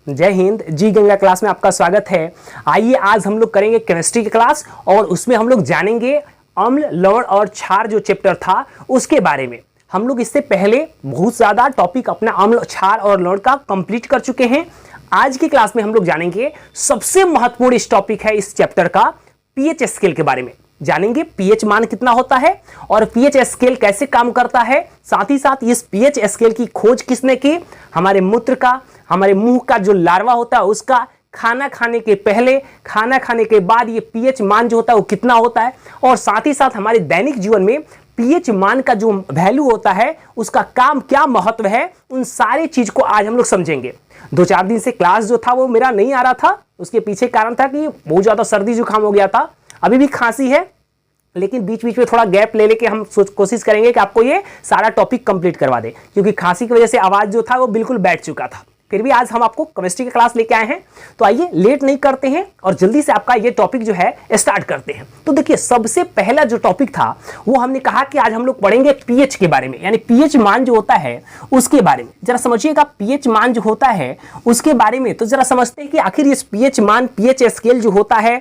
जय हिंद। जी गंगा क्लास में आपका स्वागत है। आइए आज हम लोग करेंगे केमिस्ट्री की क्लास और उसमें हम लोग जानेंगे अम्ल, लवण और क्षार जो चैप्टर था उसके बारे में। हम लोग इससे पहले बहुत ज़्यादा टॉपिक अपना अम्ल, क्षार और लवण का कंप्लीट कर चुके हैं। आज की क्लास में हम लोग जानेंगे सबसे महत्वपूर्ण इस टॉपिक है इस चैप्टर का पीएच स्केल के बारे में। जानेंगे पीएच मान कितना होता है और पीएच स्केल कैसे काम करता है। साथ ही साथ इस पीएच स्केल की खोज किसने की? हमारे मूत्र का, हमारे मुंह का जो लार्वा होता है उसका, खाना खाने के पहले, खाना खाने के बाद ये पीएच मान जो होता है वो कितना होता है, और साथ ही साथ हमारे दैनिक जीवन में पीएच मान का जो वैल्यू होता है उसका काम क्या महत्व है, उन सारी चीज को आज हम लोग समझेंगे। 2-4 दिन से क्लास जो था वो मेरा नहीं आ रहा था, उसके पीछे कारण था कि बहुत ज्यादा सर्दी जुकाम हो गया था। अभी भी खांसी है, लेकिन बीच बीच में थोड़ा गैप ले लेके हम कोशिश करेंगे कि आपको ये सारा टॉपिक कंप्लीट करवा दे, क्योंकि खांसी की वजह से आवाज जो था वो बिल्कुल बैठ चुका था। फिर भी आज हम आपको केमिस्ट्री की क्लास लेके आए हैं, तो आइए लेट नहीं करते हैं और जल्दी से आपका ये टॉपिक जो है स्टार्ट करते हैं। तो देखिए, सबसे पहला जो टॉपिक था वो हमने कहा कि आज हम लोग पढ़ेंगे पीएच के बारे में, यानी पीएच मान जो होता है उसके बारे में। जरा समझिएगा, पीएच मान जो होता है उसके बारे में तो जरा समझते हैं कि आखिर इस पीएच मान, पीएच स्केल जो होता है,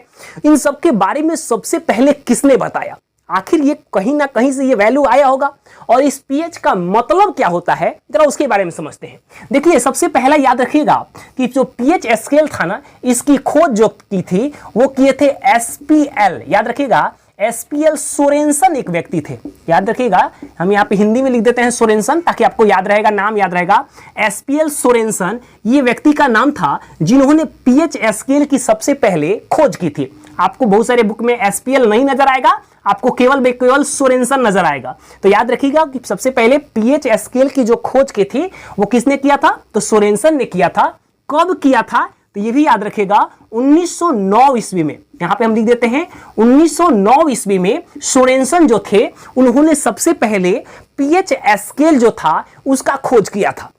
इन सब के बारे में सबसे पहले किसने बताया। आखिर ये कहीं ना कहीं से ये वैल्यू आया होगा, और इस पीएच का मतलब क्या होता है जरा उसके बारे में समझते हैं। देखिए, सबसे पहला याद रखिएगा कि जो पीएच स्केल था ना, इसकी खोज जो की थी वो किए थे एसपीएल। याद रखिएगा, एसपीएल सोरेनसन एक व्यक्ति थे। याद रखिएगा, हम यहाँ पे हिंदी में लिख देते हैं सोरेनसन ताकि आपको याद रहेगा, नाम याद रहेगा। एसपीएल सोरेनसन ये व्यक्ति का नाम था जिन्होंने पीएच स्केल की सबसे पहले खोज की थी। आपको बहुत सारे बुक में एसपीएल नहीं नजर आएगा, आपको केवल सोरेनसन नजर आएगा। तो याद रखिएगा कि सबसे पहले पीएच स्केल की जो खोज की थी वो किसने किया था? तो सोरेनसन ने किया था। कब किया था? तो ये भी याद रखिएगा, 1909 ईस्वी में। यहां पे हम लिख देते हैं 1909 ईस्वी में सोरेनसन जो थे उन्होंने सबसे पहले पीएच स्केल जो था उसका खोज किया था।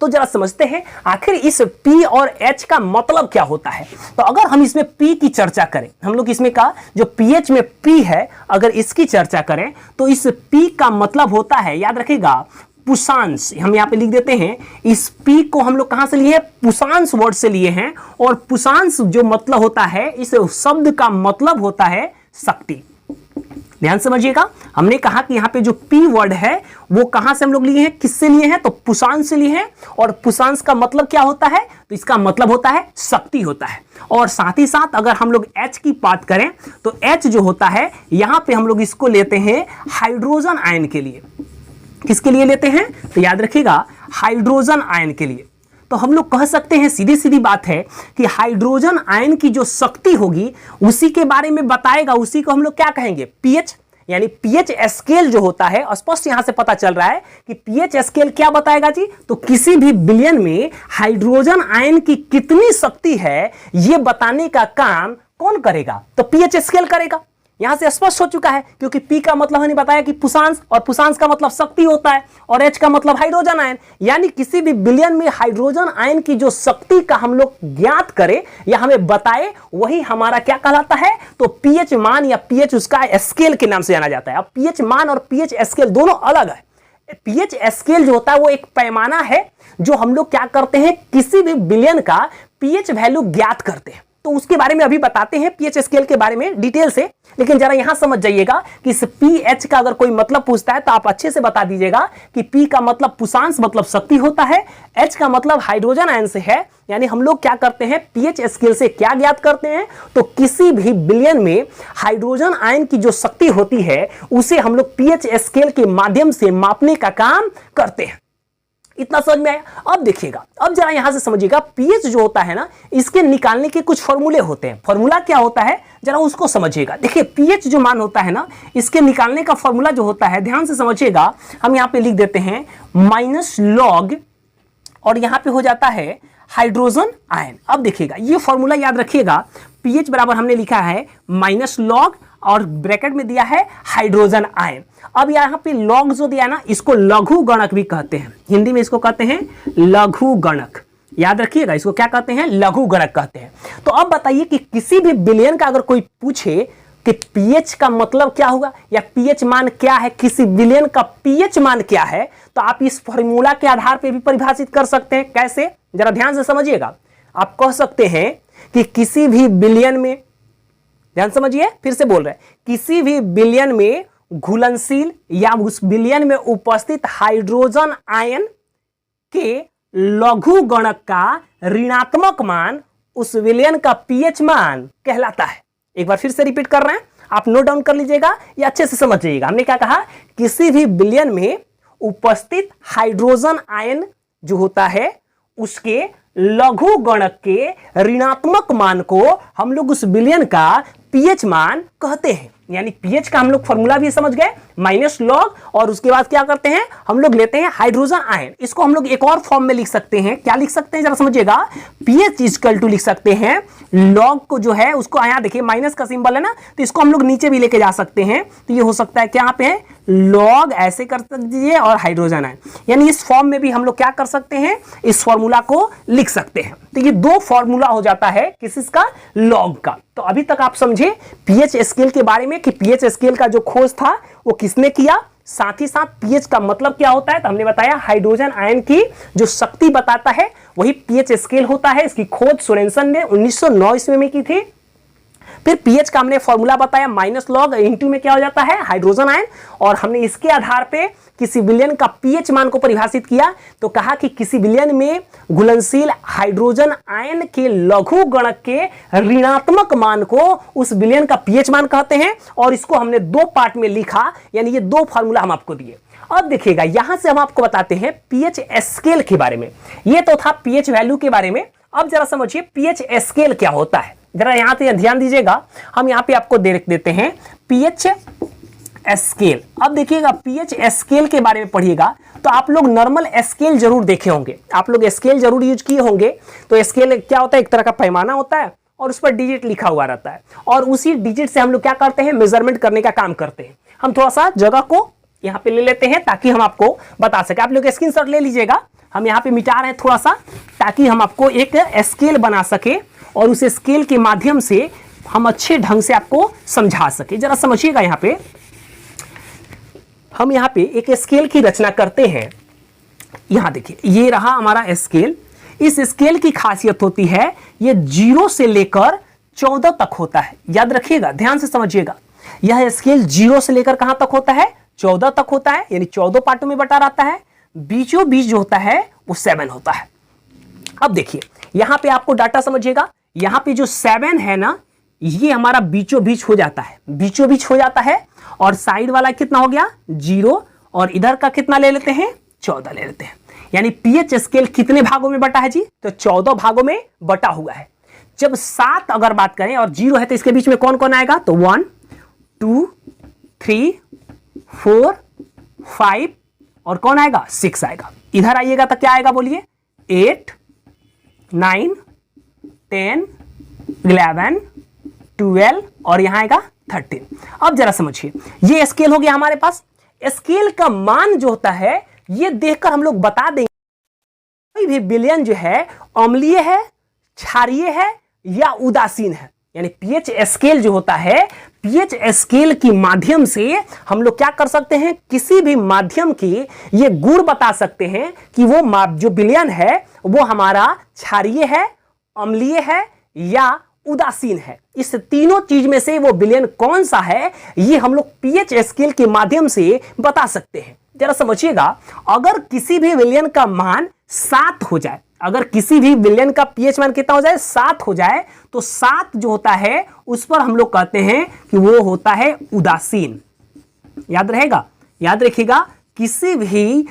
तो जरा समझते हैं आखिर इस P और H का मतलब क्या होता है। तो अगर हम इसमें P की चर्चा करें, हम लोग इसमें का जो pH में P है, अगर इसकी चर्चा करें तो इस P का मतलब होता है, याद रखिएगा, पुषांश। हम यहाँ पे लिख देते हैं, इस P को हम लोग कहां से लिए हैं? पुषांश वर्ड से लिए हैं। और पुषांश जो मतलब होता है, इस शब्द का मतलब होता है शक्ति। ध्यान समझिएगा, हमने कहा कि यहाँ पे जो P वर्ड है वो कहां से हम लोग लिए हैं, किससे लिए हैं? तो पुषांश से लिए हैं। और पुषांश का मतलब क्या होता है? तो इसका मतलब होता है शक्ति होता है। और साथ ही साथ अगर हम लोग H की बात करें तो H जो होता है, यहां पे हम लोग इसको लेते हैं हाइड्रोजन आयन के लिए। किसके लिए लेते हैं? तो याद रखिएगा, हाइड्रोजन आयन के लिए। तो हम लोग कह सकते हैं, सीधी सीधी बात है कि हाइड्रोजन आयन की जो शक्ति होगी उसी के बारे में बताएगा, उसी को हम लोग क्या कहेंगे? पीएच। यानी पीएच स्केल जो होता है, स्पष्ट यहां से पता चल रहा है कि पीएच स्केल क्या बताएगा जी? तो किसी भी विलयन में हाइड्रोजन आयन की कितनी शक्ति है यह बताने का काम कौन करेगा? तो पीएच स्केल करेगा। यहां से स्पष्ट हो चुका है, क्योंकि P का मतलब हमने बताया कि पुषांश, और पुषांश का मतलब शक्ति होता है, और H का मतलब हाइड्रोजन आयन। यानी किसी भी विलयन में हाइड्रोजन आयन की जो शक्ति का हम लोग ज्ञात करें या हमें बताए, वही हमारा क्या कहलाता है? तो पीएच मान या पीएच उसका स्केल के नाम से जाना जाता है। अब पीएच मान और पीएच स्केल दोनों अलग है। पीएच स्केल जो होता है वो एक पैमाना है जो हम लोग क्या करते हैं, किसी भी विलयन का पीएच वैल्यू ज्ञात करते हैं। तो उसके बारे में अभी बताते हैं पीएच स्केल के बारे में डिटेल से, लेकिन जरा यहां समझ जाइएगा कि इस पीएच का अगर कोई मतलब पूछता है तो आप अच्छे से बता दीजिएगा कि P का मतलब पुषांश मतलब शक्ति होता है, H का मतलब हाइड्रोजन आयन से है। यानी हम लोग क्या करते हैं, पीएच स्केल से क्या ज्ञात करते हैं? तो किसी भी विलयन में हाइड्रोजन आयन की जो शक्ति होती है उसे हम लोग पीएच स्केल के माध्यम से मापने का काम करते हैं। इतना समझ में आया? अब देखिएगा, अब जरा यहां से समझिएगा, पीएच जो होता है ना, इसके निकालने के कुछ फॉर्मूले होते हैं। फॉर्मूला क्या होता है जरा उसको समझिएगा। देखिए, पीएच जो मान होता है ना, इसके निकालने का फॉर्मूला जो होता है, ध्यान से समझिएगा, हम यहां पे लिख देते हैं -log, और यहां पे हो जाता है हाइड्रोजन आयन। अब देखिएगा, ये फॉर्मूला याद रखिएगा, पीएच बराबर हमने लिखा है -log और ब्रैकेट में दिया है हाइड्रोजन आयन। अब यहाँ पे लॉग जो दिया ना, इसको लघु गणक भी कहते हैं। हिंदी में इसको कहते हैं लघु गणक। याद रखिएगा, इसको क्या कहते हैं? लघु गणक कहते हैं। तो अब बताइए कि किसी भी विलयन का अगर कोई पूछे कि पीएच का मतलब क्या होगा या पीएच मान क्या है, किसी विलयन का पीएच मान क्या है, तो आप इस फॉर्मूला के आधार पर भी परिभाषित कर सकते हैं। कैसे? जरा ध्यान से समझिएगा। आप कह सकते हैं कि किसी भी विलयन में, ध्यान समझिए, फिर से बोल रहे हैं, किसी भी विलयन में घुलनशील या उस विलयन में उपस्थित हाइड्रोजन आयन के लघु गणक का ऋणात्मक मान उस विलयन का पीएच मान कहलाता है। एक बार फिर से रिपीट कर रहे हैं, आप नोट डाउन कर लीजिएगा या अच्छे से समझ जाइएगा। हमने क्या कहा, किसी भी विलयन में उपस्थित हाइड्रोजन आयन जो होता है उसके लघु गणक के ऋणात्मक मान को हम लोग उस विलयन का पीएच मान कहते हैं। यानी पीएच का हम लोग फॉर्मूला भी समझ गए, माइनस लॉग, और उसके बाद क्या करते हैं, हम लोग लेते हैं हाइड्रोजन आयन। इसको हम लोग एक और फॉर्म में लिख सकते हैं। क्या लिख सकते हैं जरा समझिएगा, पीएच इक्वल टू लिख सकते हैं लॉग को जो है उसको, यहाँ देखिए माइनस का सिंबल है ना, तो इसको हम लोग नीचे भी लेके जा सकते हैं। तो ये हो सकता है क्या, यहाँ पे है लॉग ऐसे कर दीजिए और हाइड्रोजन आयन, यानी इस फॉर्म में भी हम लोग क्या कर सकते हैं, इस फॉर्मूला को लिख सकते हैं। तो ये दो फॉर्मूला हो जाता है किसका, लॉग का। तो अभी तक आप समझे पीएच स्केल के बारे में कि पीएच स्केल का जो खोज था वो किसने किया, साथ ही साथ पीएच का मतलब क्या होता है। तो हमने बताया हाइड्रोजन आयन की जो शक्ति बताता है वही पीएच स्केल होता है। इसकी खोज सोरेनसन ने 1909 ईस्वी में की थी। फिर पीएच का हमने फॉर्मूला बताया, माइनस लॉग इंटू में क्या हो जाता है, हाइड्रोजन आयन, और हमने इसके आधार पे किसी विलयन का पीएच मान को परिभाषित किया। तो कहा कि किसी विलयन में घुलनशील हाइड्रोजन आयन के लघु गणक के ऋणात्मक मान को उस विलयन का पीएच मान कहते हैं। और इसको हमने दो पार्ट में लिखा, यानी ये दो फॉर्मूला हम आपको दिए। अब देखिएगा यहां से हम आपको बताते हैं पीएच स्केल के बारे में। ये तो था पीएच वैल्यू के बारे में। अब जरा समझिए पीएच स्केल क्या होता है, जरा यहां पे ध्यान दीजिएगा। हम यहां पे आपको देख देते हैं पीएच स्केल। अब देखिएगा पीएच स्केल के बारे में पढ़िएगा तो आप लोग नॉर्मल स्केल जरूर देखे होंगे, आप लोग स्केल जरूर यूज किए होंगे। तो स्केल क्या होता है, एक तरह का पैमाना होता है और उस पर डिजिट लिखा हुआ रहता है, और उसी डिजिट से हम लोग क्या करते हैं, मेजरमेंट करने का काम करते हैं। हम थोड़ा सा जगह को यहाँ पे ले लेते हैं ताकि हम आपको बता सके। आप लोग स्क्रीनशॉट ले लीजिएगा, हम यहाँ पे मिटा रहे हैं थोड़ा सा ताकि हम आपको एक स्केल बना सके और उस स्केल के माध्यम से हम अच्छे ढंग से आपको समझा सके। जरा समझिएगा, यहाँ पे हम यहाँ पे एक स्केल की रचना करते हैं। यहाँ देखिए ये रहा हमारा स्केल। इस स्केल की खासियत होती है ये 0 से लेकर 14 तक होता है। याद रखिएगा, ध्यान से समझिएगा, यह स्केल 0 से लेकर कहां तक होता है, 14 तक होता है, यानी 14 पार्टों में बटा रहता है। बीचों बीच जो होता है वो 7 होता है। अब देखिए यहां पे आपको डाटा समझिएगा, यहां पे जो 7 है ना, ये हमारा बीचों बीच हो जाता है, बीचों बीच हो जाता है। और साइड वाला कितना हो गया 0, और इधर का कितना ले लेते हैं 14 ले लेते हैं। यानी पीएच स्केल कितने भागों में बटा है जी, तो 14 भागों में बटा हुआ है। जब 7 अगर बात करें और 0 है तो इसके बीच में कौन कौन आएगा, तो 1 2 3 4 5 और कौन आएगा 6 आएगा। इधर आइएगा तो क्या आएगा बोलिए, 8 9 10 11 12 और यहां आएगा 13। अब जरा समझिए ये स्केल हो गया हमारे पास। स्केल का मान जो होता है ये देखकर हम लोग बता देंगे कोई भी विलयन जो है अम्लीय है, क्षारीय है या उदासीन है। यानी पीएच स्केल जो होता है, पीएच स्केल के माध्यम से हम लोग क्या कर सकते हैं, किसी भी माध्यम की ये गुण बता सकते हैं कि वो जो विलयन है वो हमारा क्षारीय है, अम्लीय है या उदासीन है। इस तीनों चीज में से वो विलयन कौन सा है ये हम लोग पीएच स्केल के माध्यम से बता सकते हैं। जरा समझिएगा, अगर किसी भी विलयन का मान 7 हो जाए, अगर किसी भी विलयन का पीएच मान कितना हो जाए 7 हो जाए, तो 7 जो होता है उस पर हम लोग कहते हैं कि वो होता है उदासीन। याद रहेगा, याद रखिएगा, किसी भी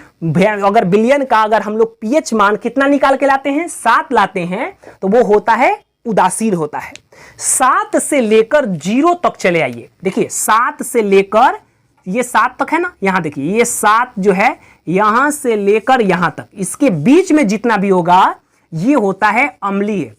अगर विलयन का अगर हम लोग पीएच मान कितना निकाल के लाते हैं 7 लाते हैं तो वो होता है उदासीन होता है। 7 से लेकर 0 तक चले आइए, देखिए 7 से लेकर ये 7 तक है ना, यहां देखिए ये 7 जो है यहां से लेकर यहां तक, इसके बीच में जितना भी होगा ये होता है अम्लीय।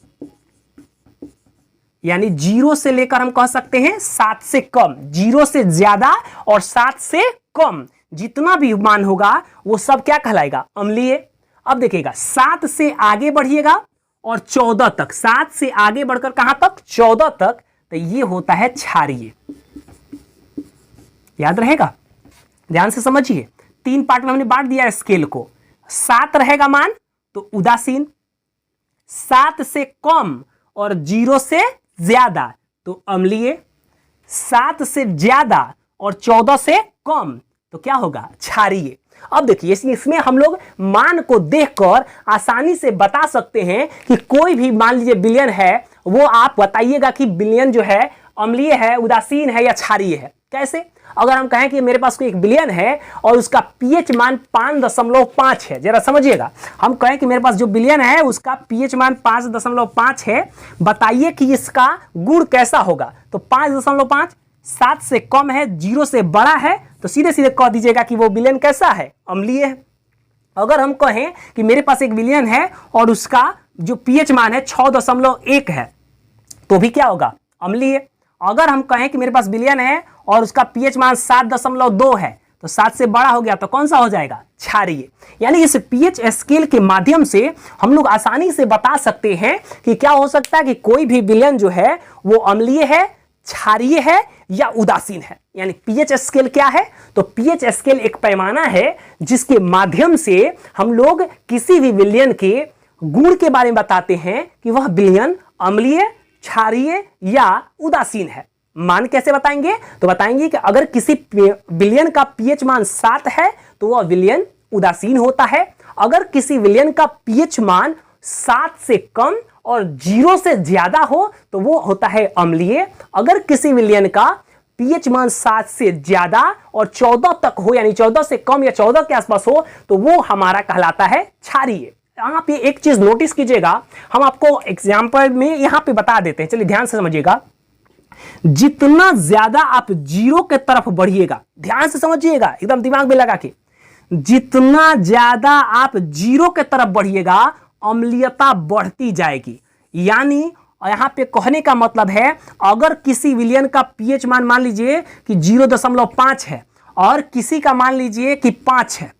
यानी 0 से लेकर हम कह सकते हैं 7 से कम, 0 से ज्यादा और 7 से कम जितना भी मान होगा वो सब क्या कहलाएगा, अम्लीय। अब देखिएगा 7 से आगे बढ़िएगा और 14 तक, 7 से आगे बढ़कर कहां तक 14 तक, तो ये होता है क्षारीय। याद रहेगा, ध्यान से समझिए, 3 पार्ट में हमने बांट दिया स्केल को। 7 रहेगा मान तो उदासीन, 7 से कम और 0 से ज्यादा तो अम्लीय, 7 से ज्यादा और 14 से कम तो क्या होगा, क्षारीय। अब देखिए इसमें हम लोग मान को देखकर आसानी से बता सकते हैं कि कोई भी मान लीजिए विलयन है, वो आप बताइएगा कि विलयन जो है अम्लीय है, उदासीन है या क्षारीय है। कैसे? अगर हम कहें कि मेरे पास कोई एक विलयन है और उसका पीएच मान 5.5 है, जरा समझिएगा, हम कहें कि मेरे पास जो विलयन है उसका पीएच मान 5.5 है, बताइए कि इसका गुण कैसा होगा। तो 5.5 7 से कम है, 0 से बड़ा है, तो सीधे सीधे कह दीजिएगा कि वो विलयन कैसा है, अम्लीय है। अगर हम कहें कि मेरे पास एक विलयन है और उसका जो पीएच मान है 6.1 है, तो भी क्या होगा, अम्लीय। अगर हम कहें कि मेरे पास विलयन है और उसका पीएच मान 7.2 है, तो 7 से बड़ा हो गया तो कौन सा हो जाएगा, क्षारीय। यानी इस पीएच स्केल के माध्यम से हम लोग आसानी से बता सकते हैं कि क्या हो सकता है कि कोई भी विलयन जो है वो अम्लीय है, क्षारीय है या उदासीन है। यानी पीएच स्केल क्या है, तो पीएच स्केल एक पैमाना है जिसके माध्यम से हम लोग किसी भी विलयन के गुण के बारे में बताते हैं कि वह विलयन अम्लीय, क्षारीय या उदासीन है। मान कैसे बताएंगे, तो बताएंगे कि अगर किसी विलयन का पीएच मान 7 है तो वह विलयन उदासीन होता है। अगर किसी विलयन का पीएच मान 7 से कम और 0 से ज्यादा हो तो वो होता है अम्लीय। अगर किसी विलयन का पीएच मान 7 से ज्यादा और 14 तक हो, यानी 14 से कम या 14 के आसपास हो, तो वो हमारा कहलाता है क्षारीय। यहां पे एक चीज नोटिस कीजिएगा, हम आपको एग्जाम्पल में यहां पे बता देते हैं, चलिए ध्यान से समझिएगा। जितना ज्यादा आप 0 के तरफ बढ़िएगा, ध्यान से समझिएगा एकदम दिमाग में लगा के, जितना ज्यादा आप 0 के तरफ बढ़िएगा अम्लीयता बढ़ती जाएगी। यानी यहां पे कहने का मतलब है, अगर किसी विलयन का पीएच मान लीजिए कि 0.5 है और किसी का मान लीजिए कि 5 है,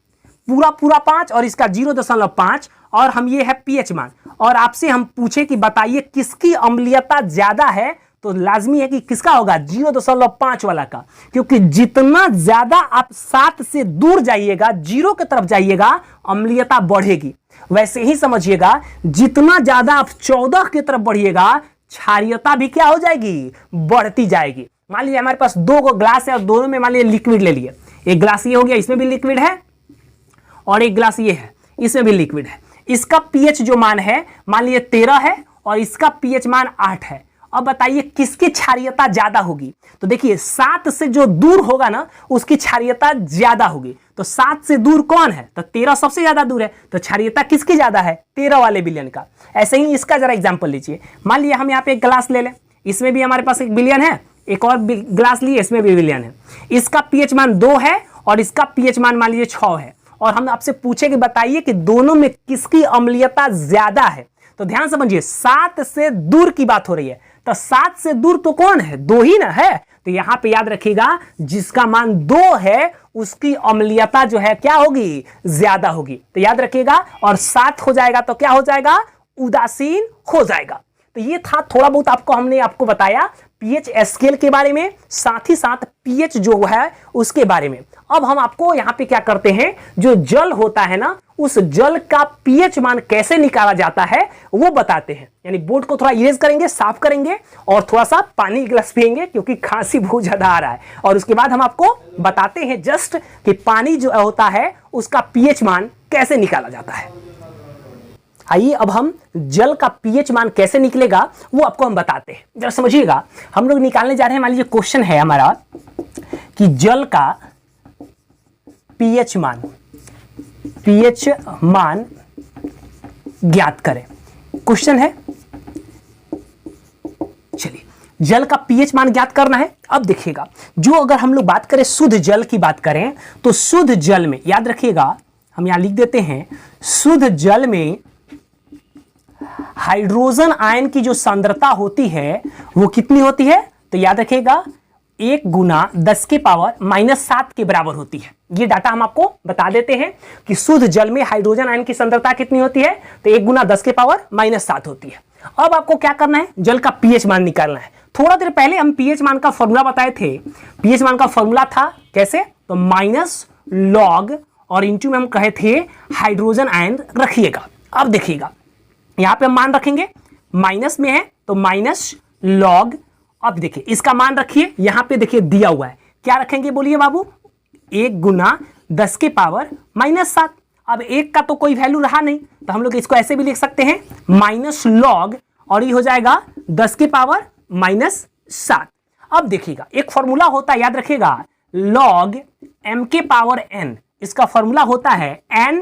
पूरा 5 और इसका 0.5, और हम ये है पीएच मान, और आपसे हम पूछे कि बताइए किसकी अम्लीयता ज्यादा है, तो लाजमी है कि किसका होगा, 0.5 वाला का, क्योंकि जितना ज्यादा आप 7 से दूर जाइएगा, 0 की तरफ जाइएगा, अम्लीयता बढ़ेगी। वैसे ही समझिएगा, जितना ज्यादा आप 14 की तरफ बढ़िएगा, क्षारीयता भी क्या हो जाएगी, बढ़ती जाएगी। मान लीजिए हमारे पास 2 ग्लास है और दोनों में मान लीजिए लिक्विड ले लिए, एक ग्लास ये हो गया, इसमें भी लिक्विड है, और एक ग्लास ये है, इसमें भी लिक्विड है। इसका पीएच जो मान है मान लीजिए 13 है और इसका पीएच मान 8 है। अब बताइए किसकी क्षारीयता ज्यादा होगी, तो देखिए 7 से जो दूर होगा ना उसकी क्षारीयता ज्यादा होगी। तो 7 से दूर कौन है, तो 13 सबसे ज्यादा दूर है, तो क्षारीयता किसकी ज्यादा है, 13 वाले विलयन का। ऐसे ही इसका जरा एग्जांपल लीजिए, मान लीजिए हम यहाँ पे एक ग्लास ले लें, इसमें भी हमारे पास एक विलयन है, एक और ग्लास लिए, इसमें भी विलयन है। इसका पीएच मान 2 है और इसका पीएच मान लीजिए 6 है, और हम आपसे पूछे कि बताइए कि दोनों में किसकी अम्लीयता ज्यादा है। तो ध्यान समझिए, 7 से दूर की बात हो रही है, तो 7 से दूर तो कौन है, 2 ही ना है। तो यहां पे याद रखिएगा, जिसका मान 2 है उसकी अम्लीयता जो है क्या होगी, ज्यादा होगी। तो याद रखिएगा, और 7 हो जाएगा तो क्या हो जाएगा, उदासीन हो जाएगा। तो ये था थोड़ा बहुत हमने आपको बताया पीएच स्केल के बारे में, साथ ही साथ पीएच जो है उसके बारे में। अब हम आपको यहां पे क्या करते हैं, जो जल होता है ना, उस जल का पीएच मान कैसे निकाला जाता है वो बताते हैं। यानी बोर्ड को थोड़ा इरेज करेंगे, साफ करेंगे, और थोड़ा सा पानी गिलास पिएंगे क्योंकि खांसी बहुत ज्यादा आ रहा है, और उसके बाद हम आपको बताते हैं जस्ट कि पानी जो होता है उसका पीएच मान कैसे निकाला जाता है। आइए अब हम जल का पीएच मान कैसे निकलेगा वो आपको हम बताते हैं, जरा समझिएगा। हम लोग निकालने जा रहे हैं, मान लीजिए क्वेश्चन है हमारा कि जल का पीएच मान ज्ञात करें, क्वेश्चन है। चलिए, जल का पीएच मान ज्ञात करना है। अब देखिएगा, जो अगर हम लोग बात करें शुद्ध जल की बात करें, तो शुद्ध जल में याद रखिएगा, हम यहां लिख देते हैं, शुद्ध जल में हाइड्रोजन आयन की जो सांद्रता होती है वो कितनी होती है, तो याद रखिएगा 1 गुना 10 के पावर -7 के बराबर होती है। ये डाटा हम आपको बता देते हैं कि शुद्ध जल में हाइड्रोजन आयन की सांद्रता कितनी होती है, तो 1 गुना 10 के पावर -7 होती है। अब आपको क्या करना है, जल का पीएच मान निकालना है। थोड़ा देर पहले हम पीएच मान का फॉर्मूला बताए थे। पीएच मान का फॉर्मूला था कैसे, तो -log और इंटू में हम कहे थे हाइड्रोजन आयन रखिएगा। अब देखिएगा, यहां पे हम मान रखेंगे, माइनस में है तो माइनस लॉग। अब देखिए इसका मान रखिए, यहां पे देखिए दिया हुआ है, क्या रखेंगे बोलिए बाबू, 1 गुना 10 के पावर -7। अब 1 का तो कोई वैल्यू रहा नहीं, तो हम लोग इसको ऐसे भी लिख सकते हैं माइनस लॉग, और ये हो जाएगा 10 के पावर -7। अब देखिएगा एक फॉर्मूला होता है, याद रखिएगा, लॉग m के पावर n, इसका फॉर्मूला होता है n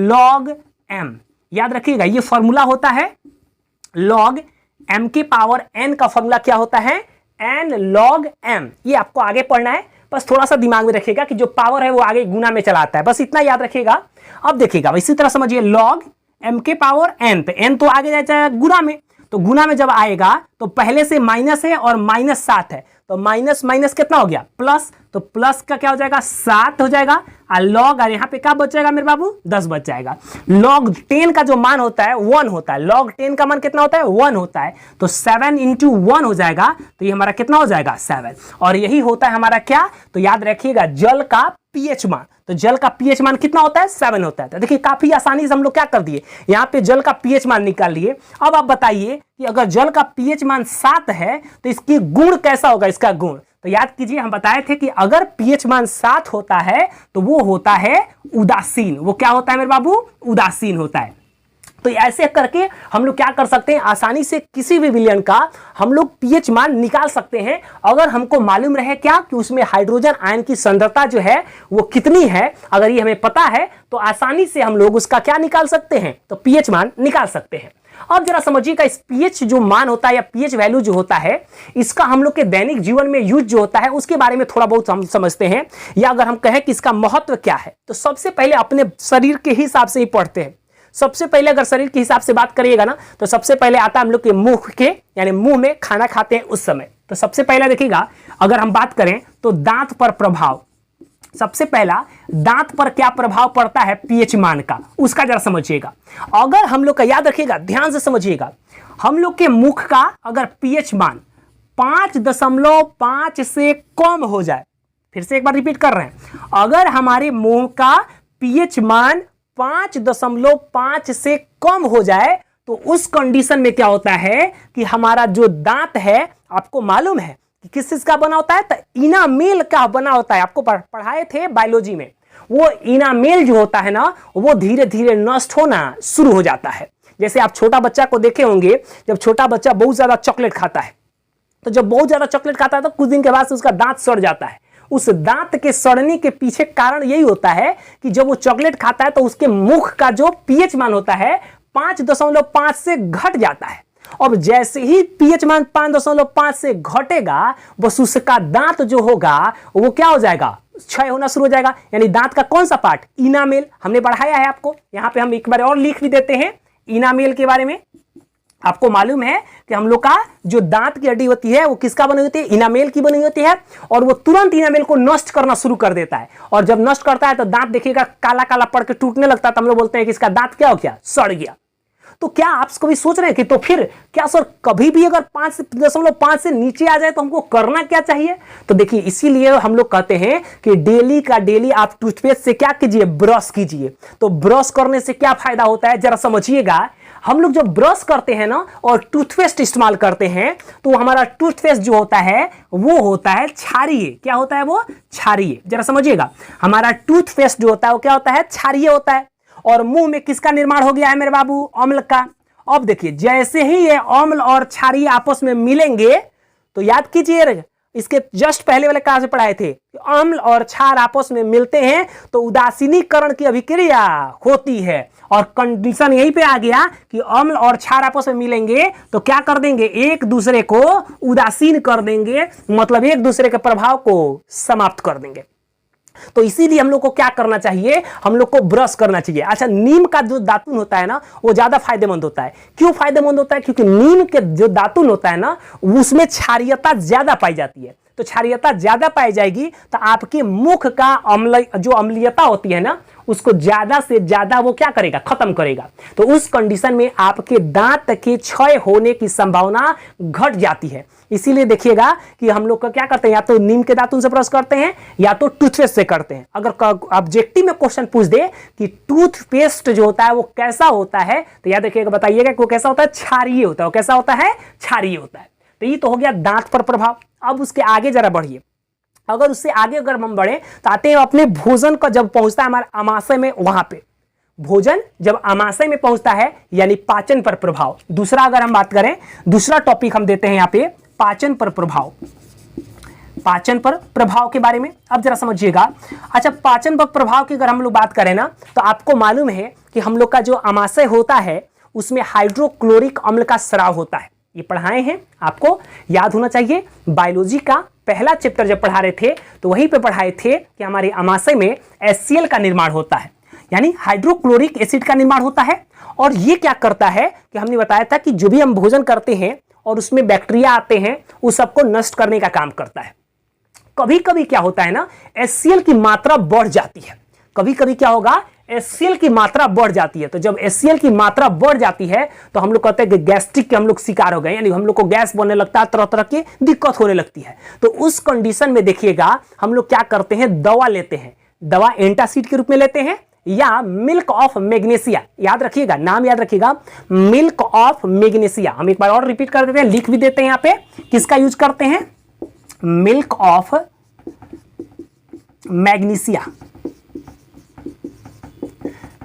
log m। याद रखिएगा ये फॉर्मूला होता है log m के पावर n का फॉर्मूला क्या होता है, n log m। ये आपको आगे पढ़ना है, बस थोड़ा सा दिमाग में रखिएगा कि जो पावर है वो आगे गुना में चला आता है, बस इतना याद रखिएगा। अब देखिएगा इसी तरह समझिए, log m के पावर n, तो n तो आगे जाएगा गुना में, तो गुना में जब आएगा तो पहले से माइनस है और -7 है, तो माइनस माइनस कितना हो गया, प्लस, तो प्लस का क्या हो जाएगा 7 हो जाएगा, और लॉग, और यहाँ पे क्या बच जाएगा मेरे बाबू, 10 बच जाएगा। लॉग 10 का जो मान होता है 1 होता है, लॉग 10 का मान कितना होता है 1 होता है, तो 7 × 1 हो जाएगा, तो ये हमारा कितना हो जाएगा 7। और यही होता है हमारा क्या, तो याद रखिएगा जल का पीएच मान, तो जल का पीएच मान कितना होता है 7 होता है। तो देखिए काफी आसानी से हम लोग क्या कर दिए, यहाँ पे जल का पीएच मान निकाल लिए। अब आप बताइए कि अगर जल का पीएच मान 7 है तो इसकी गुण कैसा होगा, इसका गुण, तो याद कीजिए हम बताए थे कि अगर पीएच मान 7 होता है तो वो होता है उदासीन। वो क्या होता है मेरे बाबू, उदासीन होता है। तो ऐसे करके हम लोग क्या कर सकते हैं, आसानी से किसी भी विलयन का हम लोग पीएच मान निकाल सकते हैं, अगर हमको मालूम रहे क्या कि उसमें हाइड्रोजन आयन की सांद्रता जो है वो कितनी है। अगर ये हमें पता है तो आसानी से हम लोग उसका क्या निकाल सकते हैं, तो पीएच मान निकाल सकते हैं। अब जरा समझिएगा इस पीएच जो मान होता है या पीएच वैल्यू जो होता है, इसका हम लोग के दैनिक जीवन में यूज जो होता है उसके बारे में थोड़ा बहुत हम समझते हैं, या अगर हम कहें कि इसका महत्व क्या है, तो सबसे पहले अपने शरीर के हिसाब से ही पढ़ते हैं। सबसे पहले अगर शरीर के हिसाब से बात करिएगा ना, तो सबसे पहले आता है हम लोग के मुख के, यानी मुंह में खाना खाते हैं उस समय। तो सबसे पहला देखिएगा अगर हम बात करें तो दांत पर प्रभाव, सबसे पहला दांत पर क्या प्रभाव पड़ता है पीएच मान का, उसका जरा समझिएगा। अगर हम लोग का, याद रखिएगा ध्यान से समझिएगा, हम लोग के मुख का अगर पीएच मान 5.5 से कम हो जाए, फिर से एक बार रिपीट कर रहे हैं, अगर हमारे मुंह का पीएच मान 5.5 से कम हो जाए तो उस कंडीशन में क्या होता है कि हमारा जो दांत है, आपको मालूम है कि किस चीज का बना होता है, तो इनामेल का बना होता है। आपको पढ़ाए थे बायोलॉजी में, वो इनामेल जो होता है ना वो धीरे धीरे नष्ट होना शुरू हो जाता है। जैसे आप छोटा बच्चा को देखे होंगे, जब छोटा बच्चा बहुत ज्यादा चॉकलेट खाता है, तो जब बहुत ज्यादा चॉकलेट खाता है तो कुछ दिन के बाद से उसका दांत सड़ जाता है। उस दांत के सड़ने के पीछे कारण यही होता है कि जब वो चॉकलेट खाता है तो उसके मुख का जो पीएच मान होता है 5.5 से घट जाता है। और जैसे ही पीएच मान 5.5 से घटेगा, बस उसका दांत जो होगा वो क्या हो जाएगा, क्षय होना शुरू हो जाएगा। यानी दांत का कौन सा पार्ट, इनामेल, हमने बढ़ाया है आपको, यहां पे हम एक बार और लिख भी देते हैं इनामेल के बारे में। आपको मालूम है कि हम लोग का जो दांत की हड्डी होती है वो किसका बनी होती है, इनामेल की बनी होती है, और वो तुरंत इनामेल को नष्ट करना शुरू कर देता है। और जब नष्ट करता है तो दांत देखिएगा काला काला पड़ के टूटने लगता है, तो हम लोग बोलते हैं कि इसका दांत क्या हो गया, सड़ गया। तो क्या आप कभी सोच रहे हैं कि तो फिर क्या सर कभी भी अगर 5.5 से नीचे आ जाए तो हमको करना क्या चाहिए? तो देखिए इसीलिए हम लोग कहते हैं कि डेली का डेली आप टूथपेस्ट से क्या कीजिए, ब्रश कीजिए। तो ब्रश करने से क्या फायदा होता है जरा समझिएगा। हम लोग जब ब्रश करते हैं ना और टूथपेस्ट इस्तेमाल करते हैं तो हमारा टूथपेस्ट जो होता है वो होता है क्षारीय। क्या होता है वो, क्षारीय। जरा समझिएगा, हमारा टूथपेस्ट जो होता है वो क्या होता है, क्षारीय होता है। और मुंह में किसका निर्माण हो गया है मेरे बाबू, अम्ल का। अब देखिए जैसे ही ये अम्ल और क्षारीय आपस में मिलेंगे तो याद कीजिए, इसके जस्ट पहले वाले क्लास में पढ़ाए थे, अम्ल और क्षार आपस में मिलते हैं तो उदासीनीकरण की अभिक्रिया होती है। और कंडीशन यहीं पे आ गया कि अम्ल और क्षार आपस में मिलेंगे तो क्या कर देंगे, एक दूसरे को उदासीन कर देंगे, मतलब एक दूसरे के प्रभाव को समाप्त कर देंगे। तो इसीलिए हम लोग को क्या करना चाहिए, हम लोग को ब्रश करना चाहिए। अच्छा, नीम का जो दातुन होता है ना वो ज्यादा फायदेमंद होता है। क्यों फायदेमंद होता है, क्योंकि नीम के जो दातुन होता है ना उसमें क्षारीयता ज्यादा पाई जाती है। तो क्षारीयता ज्यादा पाई जाएगी तो आपके मुख का जो अम्लीयता होती है ना उसको ज्यादा से ज्यादा वो क्या करेगा, खत्म करेगा। तो उस कंडीशन में आपके दांत के क्षय होने की संभावना घट जाती है। इसीलिए देखिएगा कि हम लोग का क्या करते हैं, या तो नीम के दातुन से ब्रश करते हैं या तो टूथपेस्ट से करते हैं। अगर ऑब्जेक्टिव में क्वेश्चन पूछ दे कि टूथपेस्ट जो होता है वो कैसा होता है, तो याद रखिएगा, बताइएगा कि वो कैसा होता है, क्षारीय होता है। वो कैसा होता है, क्षारीय होता है। तो ये तो हो गया दांत पर प्रभाव। अब उसके आगे जरा बढ़िए। अगर उससे आगे अगर हम बढ़े तो आते हैं अपने भोजन का, जब पहुंचता है हमारे आमाशय में, वहां पे भोजन जब आमाशय में पहुंचता है यानी पाचन पर प्रभाव। दूसरा अगर हम बात करें, दूसरा टॉपिक हम देते हैं यहां पे पाचन पर प्रभाव, पाचन पर प्रभाव के बारे में। अब जरा समझिएगा। अच्छा, पाचन पर प्रभाव की अगर हम लोग बात करें ना, तो आपको मालूम है कि हम लोग का जो आमाशय होता है उसमें हाइड्रोक्लोरिक अम्ल का स्राव होता है। ये पढ़ाए हैं, आपको याद होना चाहिए। बायोलॉजी का पहला चैप्टर जब पढ़ा रहे थे तो वहीं पे पढ़ाए थे कि हमारे आमाशय में HCl का निर्माण होता है, यानी हाइड्रोक्लोरिक एसिड का निर्माण होता है। और ये क्या करता है कि हमने बताया था कि जो भी हम भोजन करते हैं और उसमें बैक्टीरिया आते हैं, उस सबको नष्ट करने का काम करता है। कभी कभी क्या होता है ना, HCl की मात्रा बढ़ जाती है। कभी कभी क्या होगा, HCl की मात्रा बढ़ जाती है। तो जब HCl की मात्रा बढ़ जाती है तो हम लोग कहते हैं कि गैस्ट्रिक के हम लोग शिकार हो गए, यानी हम लोग को गैस बनने लगता है, तरह तरह की दिक्कत होने लगती है। तो उस कंडीशन में देखिएगा हम लोग क्या करते हैं, दवा लेते हैं। दवा एंटासिड के रूप में लेते हैं या मिल्क ऑफ मैग्नीशिया, याद रखिएगा, नाम याद रखिएगा, मिल्क ऑफ मैग्नीशिया। हम एक बार और रिपीट कर देते हैं, लिख भी देते हैं यहाँ पे, किसका यूज करते हैं, milk of magnesia.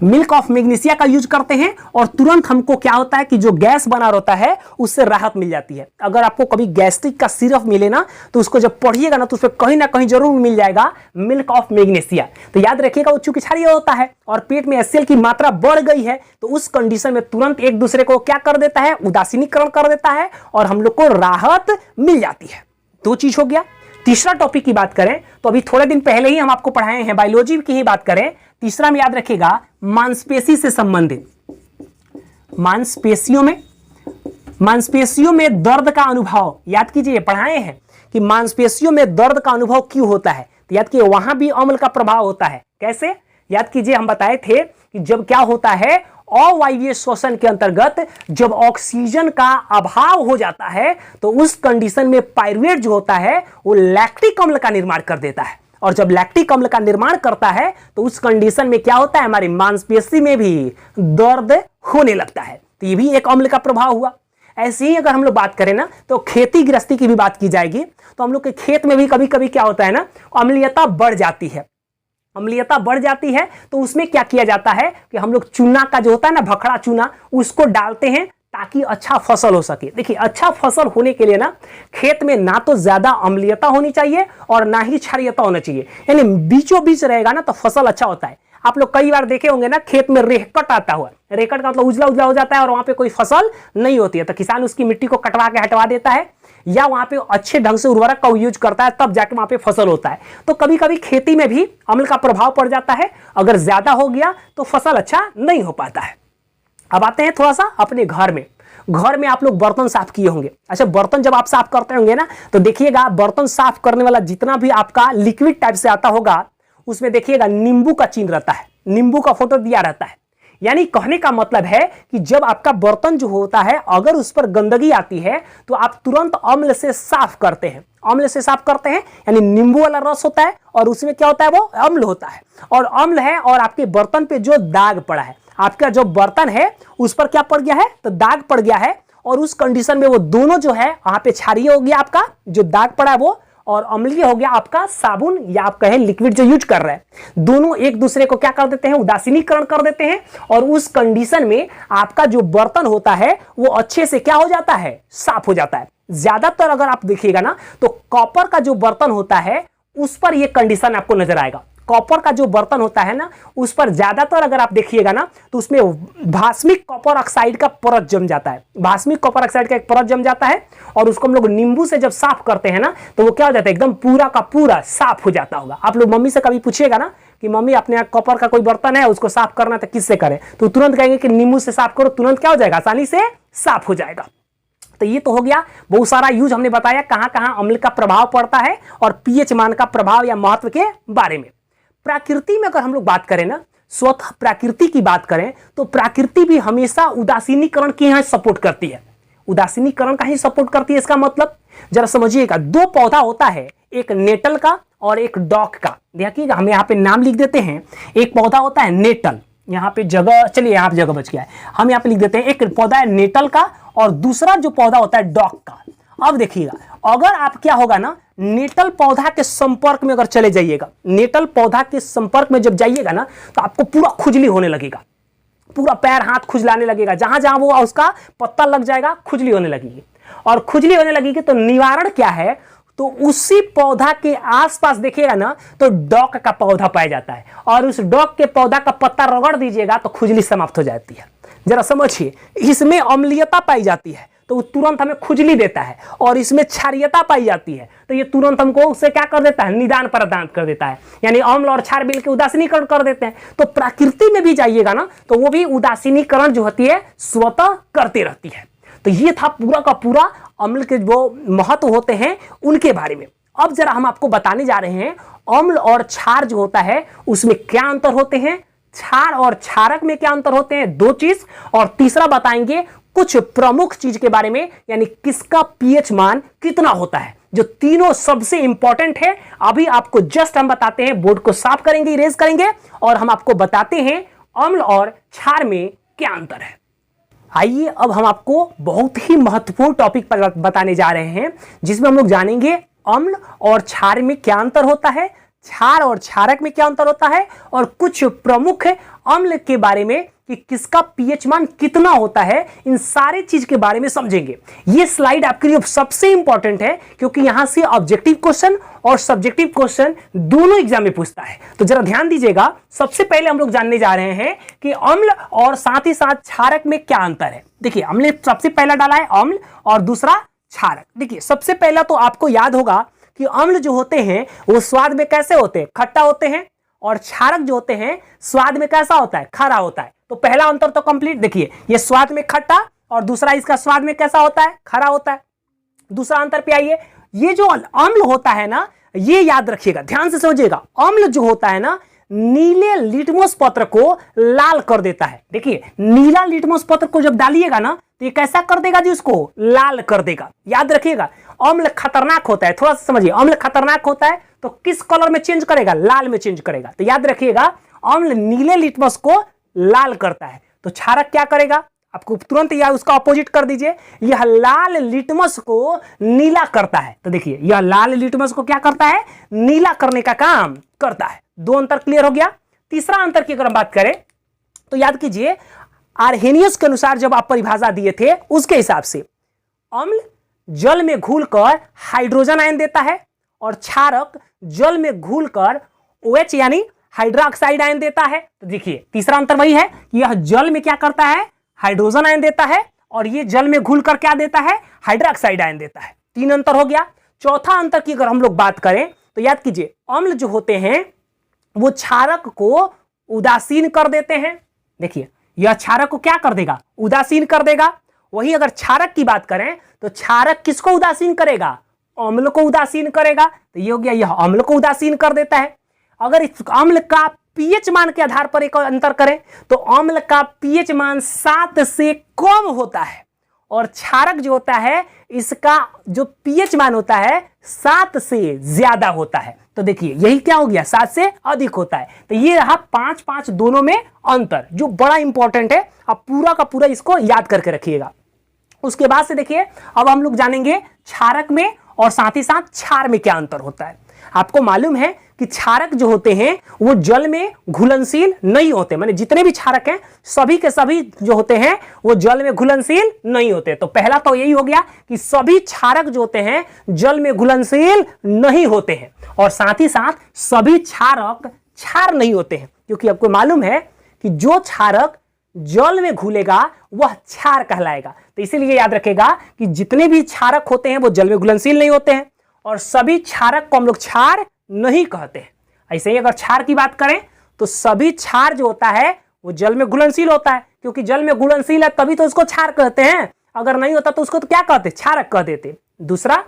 Milk of magnesia का यूज करते हैं और तुरंत हमको क्या होता है कि जो गैस बना रहता है उससे राहत मिल जाती है। अगर आपको कभी गैस्ट्रिक का सिरप मिले ना, तो उसको जब पढ़िएगा ना, तो उस पर कहीं ना कहीं जरूर मिल जाएगा मिल्क ऑफ मैग्नीशिया। तो याद रखिएगा, वो चूंकि क्षारीय होता है और पेट में HCl की मात्रा बढ़ गई है, तो उस कंडीशन में तुरंत एक दूसरे को क्या कर देता है, उदासीनीकरण कर देता है और हम लोग को राहत मिल जाती है। दो चीज हो गया। तीसरा टॉपिक की बात करें तो अभी थोड़े दिन पहले ही हम आपको पढ़ाए हैं, बायोलॉजी की ही बात करें। तीसरा में याद रखिएगा, मांसपेशी से संबंधित, मांसपेशियों में दर्द का अनुभव। याद कीजिए, पढ़ाए हैं कि मांसपेशियों में दर्द का अनुभव क्यों होता है। तो याद कीजिए, वहां भी अम्ल का प्रभाव होता है। कैसे, याद कीजिए, हम बताए थे कि जब क्या होता है, अवायवीय श्वसन के अंतर्गत जब ऑक्सीजन का अभाव हो जाता है तो उस कंडीशन में पायरुवेट जो होता है वो लैक्टिक अम्ल का निर्माण कर देता है। और जब लैक्टिक अम्ल का निर्माण करता है तो उस कंडीशन में क्या होता है, हमारी मांसपेशी में भी दर्द होने लगता है। तो ये भी एक अम्ल का प्रभाव हुआ। ऐसे ही अगर हम लोग बात करें ना, तो खेती गृहस्थी की भी बात की जाएगी, तो हम लोग के खेत में भी कभी कभी क्या होता है ना, अम्लीयता बढ़ जाती है। अम्लीयता बढ़ जाती है तो उसमें क्या किया जाता है कि हम लोग चूना का जो होता है ना, भखड़ा चूना, उसको डालते हैं ताकि अच्छा फसल हो सके। देखिए, अच्छा फसल होने के लिए ना खेत में ना तो ज्यादा अम्लीयता होनी चाहिए और ना ही क्षारीयता होना चाहिए, यानी बीचों बीच रहेगा ना तो फसल अच्छा होता है। आप लोग कई बार देखे होंगे ना, खेत में रेहकट आता हुआ, रेहकट का मतलब उजला उजला हो जाता है और वहां पे कोई फसल नहीं होती है, तो किसान उसकी मिट्टी को कटवा के हटवा देता है या वहां पे अच्छे ढंग से उर्वरक का यूज करता है, तब जाके वहां पे फसल होता है। तो कभी कभी खेती में भी अम्ल का प्रभाव पड़ जाता है, अगर ज्यादा हो गया तो फसल अच्छा नहीं हो पाता है। अब आते हैं थोड़ा सा अपने घर में। घर में आप लोग बर्तन साफ किए होंगे। अच्छा, बर्तन जब आप साफ करते होंगे ना, तो देखिएगा बर्तन साफ करने वाला जितना भी आपका लिक्विड टाइप से आता होगा, उसमें देखिएगा नींबू का चिन्ह रहता है, नींबू का फोटो दिया रहता है। यानी कहने का मतलब है कि जब आपका बर्तन जो होता है, अगर उस पर गंदगी आती है तो आप तुरंत अम्ल से साफ करते हैं। अम्ल से साफ करते हैं यानी नींबू वाला रस होता है और उसमें क्या होता है, वो अम्ल होता है। और अम्ल है और आपके बर्तन पे जो दाग पड़ा है, आपका जो बर्तन है उस पर क्या पड़ गया है, तो दाग पड़ गया है, और उस कंडीशन में वो दोनों जो है, वहां पे क्षारीय हो गया आपका जो दाग पड़ा है वो, और अम्लीय हो गया आपका साबुन या आप कहें लिक्विड जो यूज कर रहे हैं। दोनों एक दूसरे को क्या कर देते हैं, उदासीनीकरण कर देते हैं, और उस कंडीशन में आपका जो बर्तन होता है वो अच्छे से क्या हो जाता है, साफ हो जाता है। ज्यादातर अगर आप देखिएगा ना, तो कॉपर का जो बर्तन होता है उस पर यह कंडीशन आपको नजर आएगा। कॉपर का जो बर्तन होता है ना, उस पर ज्यादातर अगर आप देखिएगा ना, तो उसमें भास्मिक कॉपर ऑक्साइड का परत जम जाता है। भास्मिक कॉपर ऑक्साइड का एक परत जम जाता है, और उसको हम लोग नींबू से जब साफ करते हैं ना, तो वो क्या हो जाता है, एकदम पूरा का पूरा साफ हो जाता होगा। आप लोग मम्मी से कभी पूछिएगा ना कि मम्मी अपने यहाँ कॉपर का कोई बर्तन है, उसको साफ करना तो किससे करें, तो तुरंत कहेंगे कि नींबू से साफ करो, तुरंत क्या हो जाएगा, आसानी से साफ हो जाएगा। तो ये तो हो गया बहुत सारा यूज, हमने बताया कहां कहां अम्ल का प्रभाव पड़ता है और पीएच मान का प्रभाव या महत्व के बारे में। प्रकृति में अगर हम लोग बात करें ना, स्वतः प्रकृति की बात करें तो प्रकृति भी हमेशा उदासीनीकरण की यहाँ सपोर्ट करती है, उदासीनीकरण का ही सपोर्ट करती है। इसका मतलब जरा समझिएगा, दो पौधा होता है, एक नेटल का और एक डॉग का। देखिएगा, हम यहाँ पे नाम लिख देते हैं। एक पौधा होता है नेटल, यहाँ पे जगह, चलिए यहाँ पे जगह बच गया है, हम यहाँ पे लिख देते हैं। एक पौधा है नेटल का और दूसरा जो पौधा होता है डॉग का। अब देखिएगा, अगर आप क्या होगा ना, नेटल पौधा के संपर्क में अगर चले जाइएगा, नेटल पौधा के संपर्क में जब जाइएगा ना, तो आपको पूरा खुजली होने लगेगा, पूरा पैर हाथ खुजलाने लगेगा, जहां जहां वो उसका पत्ता लग जाएगा खुजली होने लगेगी। और खुजली होने लगेगी तो निवारण क्या है, तो उसी पौधा के आसपास देखिएगा ना तो डॉग का पौधा पाया जाता है, और उस डॉग के पौधा का पत्ता रगड़ दीजिएगा तो खुजली समाप्त हो जाती है। जरा समझिए, इसमें अम्लीयता पाई जाती है तो वो तुरंत हमें खुजली देता है, और इसमें क्षारीयता पाई जाती है तो ये तुरंत हमको उससे क्या कर देता है, निदान प्रदान कर देता है, यानी अम्ल और क्षार मिल के उदासीनीकरण कर देते हैं। तो प्रकृति में भी जाइएगा ना तो वो भी उदासीनीकरण जो होती है स्वतः करती रहती है। तो ये था पूरा का पूरा अम्ल के जो महत्व होते हैं उनके बारे में। अब जरा हम आपको बताने जा रहे हैं अम्ल और क्षार जो होता है उसमें क्या अंतर होते हैं, क्षार और क्षारक में क्या अंतर होते हैं, दो चीज, और तीसरा बताएंगे कुछ प्रमुख चीज के बारे में, यानी किसका पीएच मान कितना होता है, जो तीनों सबसे इंपॉर्टेंट है। अभी आपको जस्ट हम बताते हैं, बोर्ड को साफ करेंगे, इरेज करेंगे, और हम आपको बताते हैं अम्ल और क्षार में क्या अंतर है। आइए अब हम आपको बहुत ही महत्वपूर्ण टॉपिक पर बताने जा रहे हैं, जिसमें हम लोग जानेंगे अम्ल और क्षार में क्या अंतर होता है, क्षार और क्षारक में क्या अंतर होता है, और कुछ प्रमुख अम्ल के बारे में कि किसका पीएच मान कितना होता है। इन सारी चीज के बारे में समझेंगे। ये स्लाइड आपके लिए सबसे इंपॉर्टेंट है, क्योंकि यहां से ऑब्जेक्टिव क्वेश्चन और सब्जेक्टिव क्वेश्चन दोनों एग्जाम में पूछता है। तो जरा ध्यान दीजिएगा, सबसे पहले हम लोग जानने जा रहे हैं कि अम्ल और साथ ही साथ क्षारक में क्या अंतर है। देखिए, हमने सबसे पहला डाला है अम्ल और दूसरा क्षारक। देखिए, सबसे पहला तो आपको याद होगा कि अम्ल जो होते हैं वो स्वाद में कैसे होते हैं, खट्टा होते हैं, और क्षारक जो होते हैं स्वाद में कैसा होता है, खारा होता है। तो पहला अंतर तो कंप्लीट। देखिए, ये स्वाद में खट्टा और दूसरा इसका स्वाद में कैसा होता है, खारा होता है। दूसरा अंतर पे आइए, ये जो अम्ल होता है ना, ये याद रखिएगा, ध्यान से समझिएगा, अम्ल जो होता है ना नीले लिटमस पत्र को लाल कर देता है। देखिए, नीला लिटमस पत्र को जब डालिएगा ना तो ये कैसा कर देगा जी, उसको लाल कर देगा। याद रखिएगा, अम्ल खतरनाक होता है, थोड़ा सा समझिए, अम्ल खतरनाक होता है तो किस कलर में चेंज करेगा, लाल में चेंज करेगा। तो याद रखिएगा, अम्ल नीले लिटमस को लाल करता है, तो क्षारक क्या करेगा, आपको तुरंत या उसका अपोजिट कर दीजिए, यह लाल लिटमस को नीला करता है। तो देखिए, यह लाल लिटमस को क्या करता है, नीला करने का काम करता है। दो अंतर क्लियर हो गया। तीसरा अंतर की अगर हम बात करें तो याद कीजिए, आर्हेनियस के अनुसार जब आप परिभाषा दिए थे उसके हिसाब से अम्ल जल में घुलकर हाइड्रोजन आयन देता है, और क्षारक जल में घुलकर OH यानी हाइड्रोक्साइड आयन देता है। तो देखिए, तीसरा अंतर वही है, यह जल में क्या करता है, हाइड्रोजन आयन देता है, और ये जल में घुलकर क्या देता है, हाइड्रोक्साइड आयन देता है। तीन अंतर हो गया। चौथा अंतर की अगर हम लोग बात करें तो याद कीजिए, अम्ल जो होते हैं वो क्षारक को उदासीन कर देते हैं। देखिए, यह क्षारक को क्या कर देगा, उदासीन कर देगा। वही अगर क्षारक की बात करें तो क्षारक किसको उदासीन करेगा, अम्ल को उदासीन करेगा। तो ये हो गया, यह अम्ल को उदासीन कर देता है। अगर इस अम्ल का पीएच मान के आधार पर एक अंतर करें तो अम्ल का पीएच मान 7 से कम होता है, और क्षारक जो होता है इसका जो पीएच मान होता है 7 से ज्यादा होता है। तो देखिए, यही क्या हो गया, 7 से अधिक होता है। तो ये रहा 5-5 दोनों में अंतर, जो बड़ा इंपॉर्टेंट है। आप पूरा का पूरा इसको याद करके रखिएगा। उसके बाद से देखिए, अब हम लोग जानेंगे क्षारक में और साथ ही साथ क्षार में क्या अंतर होता है। आपको मालूम है कि क्षारक जो होते हैं वो जल में घुलनशील नहीं होते, माने जितने भी क्षारक हैं सभी के सभी जो होते हैं वो जल में घुलनशील नहीं होते। तो पहला तो यही हो गया कि सभी क्षारक जो होते हैं जल में घुलनशील नहीं होते हैं, और साथ ही साथ सभी क्षारक क्षार नहीं होते हैं, क्योंकि आपको मालूम है कि जो क्षारक जल में घुलेगा वह क्षार कहलाएगा। तो इसीलिए याद रखेगा कि जितने भी क्षारक होते हैं वो जल में घुलनशील नहीं होते हैं, और सभी क्षारक को हम लोग क्षार नहीं कहते हैं। ऐसे ही अगर क्षार की बात करें तो सभी क्षार जो होता है वो जल में घुलनशील होता है, क्योंकि जल में घुलनशील है तभी तो उसको क्षार कहते हैं, अगर नहीं होता तो उसको तो क्या कहते, क्षारक कह देते। दूसरा,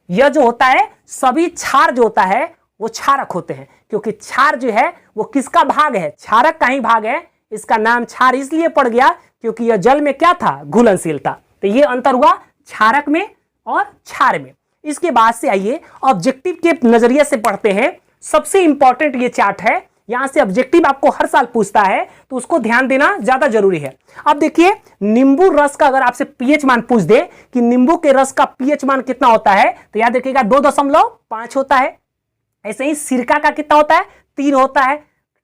यह जो होता है सभी क्षार जो होता है वो क्षारक होते हैं, क्योंकि क्षार जो है वो किसका भाग है, क्षारक का ही भाग है। इसका नाम क्षार इसलिए पड़ गया क्योंकि यह जल में क्या था, घुलनशील था। तो ये अंतर हुआ क्षारक में और क्षार में। इसके बाद से आइए ऑब्जेक्टिव के नजरिए से पढ़ते हैं। सबसे इंपॉर्टेंट ये चार्ट है, यहां से ऑब्जेक्टिव आपको हर साल पूछता है, तो उसको ध्यान देना ज्यादा जरूरी है। अब देखिए, नींबू रस का अगर आपसे पीएच मान पूछ दे कि नींबू के रस का पीएच मान कितना होता है, तो याद रखिएगा 2.5 होता है। ऐसे ही सिरका का कितना होता है, 3 होता है।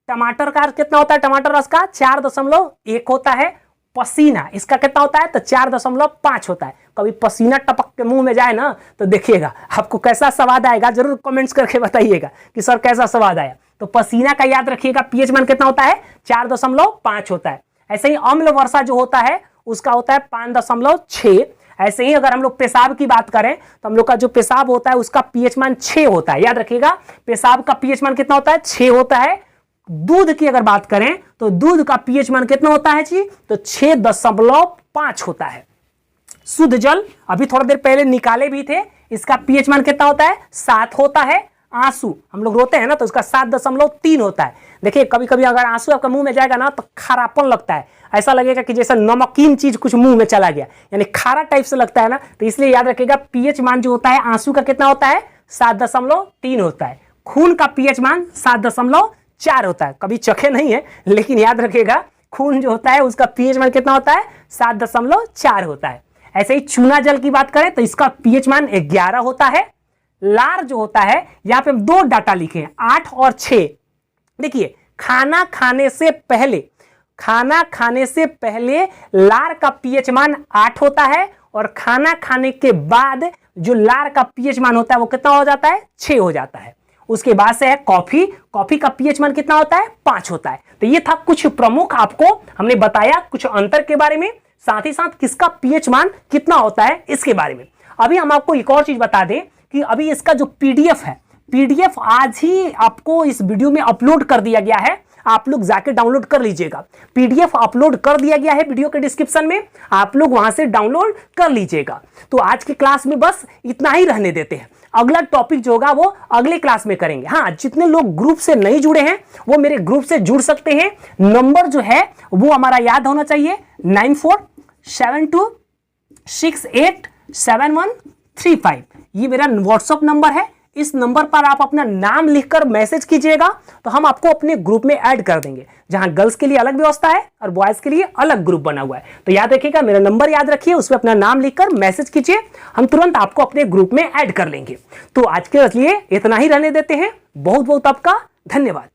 टमाटर का कितना होता है, टमाटर रस का 4.1 होता है। पसीना इसका कितना होता है, तो 4.5 होता है। कभी पसीना टपक के मुंह में जाए ना, तो देखिएगा आपको कैसा स्वाद आएगा, जरूर कमेंट्स करके बताइएगा कि सर कैसा स्वाद आया। तो पसीना का याद रखिएगा पीएच मान कितना होता है, 4.5 होता है। ऐसे ही अम्ल वर्षा जो होता है उसका होता है 5.6। ऐसे ही अगर हम लोग पेशाब की बात करें तो हम लोग का जो पेशाब होता है उसका पीएच मान 6 होता है। याद रखिएगा पेशाब का पीएच मान कितना होता है, 6 होता है। दूध की अगर बात करें तो दूध का पीएच मान कितना होता है जी, तो 6.5 होता है। शुद्ध जल अभी थोड़ा देर पहले निकाले भी थे, इसका पीएच मान कितना होता है, 7 होता है। आंसू हम लोग रोते हैं ना, तो उसका 7.3 होता है। देखिए कभी कभी अगर आंसू आपका मुंह में जाएगा ना तो खारापन लगता है, ऐसा लगेगा कि जैसा नमकीन चीज कुछ मुंह में चला गया, यानी खारा टाइप से लगता है ना। तो इसलिए याद रखिएगा पीएच मान जो होता है आंसू का कितना होता है, 7.3 होता है। खून का पीएच मान 7.4 होता है। कभी चखे नहीं है, लेकिन याद रखिएगा खून जो होता है उसका पीएच मान कितना होता है, 7.4 होता है। ऐसे ही चूना जल की बात करें तो इसका पीएच मान 11 होता है। लार जो होता है, यहां पे हम 2 डाटा लिखे हैं, 8 और 6। देखिए खाना खाने से पहले लार का पीएच मान 8 होता है, और खाना खाने के बाद जो लार का पीएच मान होता है वो कितना हो जाता है, 6 हो जाता है। उसके बाद से है कॉफी का पीएच मान कितना होता है, 5 होता है। तो ये था कुछ प्रमुख, आपको हमने बताया कुछ अंतर के बारे में, साथ ही साथ किसका पीएच मान कितना होता है इसके बारे में। अभी हम आपको एक और चीज बता दें कि अभी इसका जो पीडीएफ है, पीडीएफ आज ही आपको इस वीडियो में अपलोड कर दिया गया है, आप लोग जाके डाउनलोड कर लीजिएगा। पीडीएफ अपलोड कर दिया गया है वीडियो के डिस्क्रिप्शन में, आप लोग वहां से डाउनलोड कर लीजिएगा। तो आज की क्लास में बस इतना ही रहने देते हैं, अगला टॉपिक जो होगा वो अगले क्लास में करेंगे। हाँ, जितने लोग ग्रुप से नहीं जुड़े हैं वो मेरे ग्रुप से जुड़ सकते हैं। नंबर जो है वो हमारा याद होना चाहिए, 9472687135। ये मेरा व्हाट्सएप नंबर है। इस नंबर पर आप अपना नाम लिखकर मैसेज कीजिएगा तो हम आपको अपने ग्रुप में ऐड कर देंगे, जहां गर्ल्स के लिए अलग व्यवस्था है और बॉयज के लिए अलग ग्रुप बना हुआ है। तो याद रखिएगा, मेरा नंबर याद रखिए, उसमें अपना नाम लिखकर मैसेज कीजिए, हम तुरंत आपको अपने ग्रुप में ऐड कर लेंगे। तो आज के लिए इतना ही रहने देते हैं। बहुत बहुत आपका धन्यवाद।